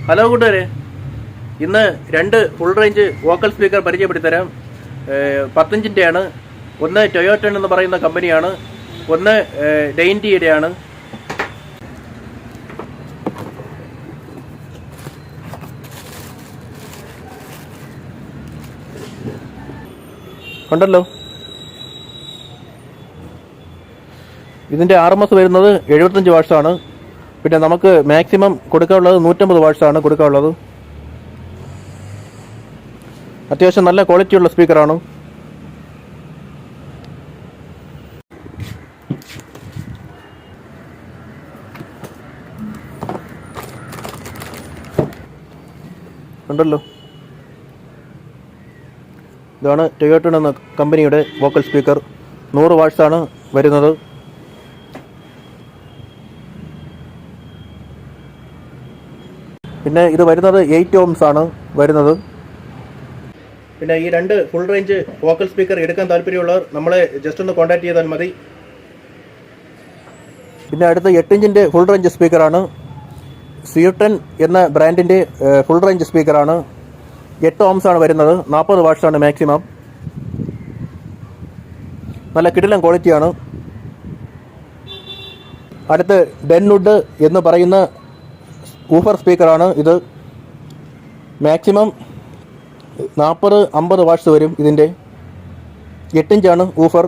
Hello കൂട്ടുകാരെ, ഇന്ന് രണ്ട് ഫുൾ റേഞ്ച് വോക്കൽ സ്പീക്കർ പരിചയപ്പെടുത്തരാം. 10 ഇഞ്ചിൻ്റെയാണ്. ഒന്ന് ടൊയോട്ടൺ എന്ന് പറയുന്ന കമ്പനിയാണ്, ഒന്ന് ഡെയിൻറ്റിയുടെയാണ്. ഉണ്ടല്ലോ, ഇതിൻ്റെ RMS വരുന്നത് 75 വാട്ട്സാണ്. പിന്നെ നമുക്ക് മാക്സിമം കൊടുക്കാനുള്ളത് 150 വാട്ട്സാണ് കൊടുക്കാനുള്ളത്. അത്യാവശ്യം നല്ല ക്വാളിറ്റിയുള്ള സ്പീക്കറാണ്. ഉണ്ടല്ലോ, ഇതാണ് ടൊയോട്ടൺ എന്ന കമ്പനിയുടെ വോക്കൽ സ്പീക്കർ. 100 വാട്ട്സാണ് വരുന്നത്. പിന്നെ ഇത് വരുന്നത് 8 ohms ആണ് വരുന്നത്. പിന്നെ ഈ രണ്ട് ഫുൾ റേഞ്ച് വോക്കൽ സ്പീക്കർ എടുക്കാൻ താല്പര്യമുള്ളവർ നമ്മളെ ജസ്റ്റ് ഒന്ന് കോൺടാക്ട് ചെയ്താൽ മതി. പിന്നെ അടുത്ത 8 ഇഞ്ചിൻ്റെ ഫുൾ റേഞ്ച് സ്പീക്കറാണ്. C10 എന്ന ബ്രാൻഡിൻ്റെ ഫുൾ റേഞ്ച് സ്പീക്കറാണ്. 8 ohms ആണ് വരുന്നത്. 40 വാട്ട്സാണ് മാക്സിമം. നല്ല കിടിലൻ ക്വാളിറ്റിയാണ്. അടുത്ത് ഡെൻവുഡ് എന്ന് പറയുന്ന ഊഫർ സ്പീക്കറാണ്. ഇത് മാക്സിമം 40-50 വാട്ട്സ് വരും. ഇതിൻ്റെ 8 ഇഞ്ചാണ് ഊഫർ.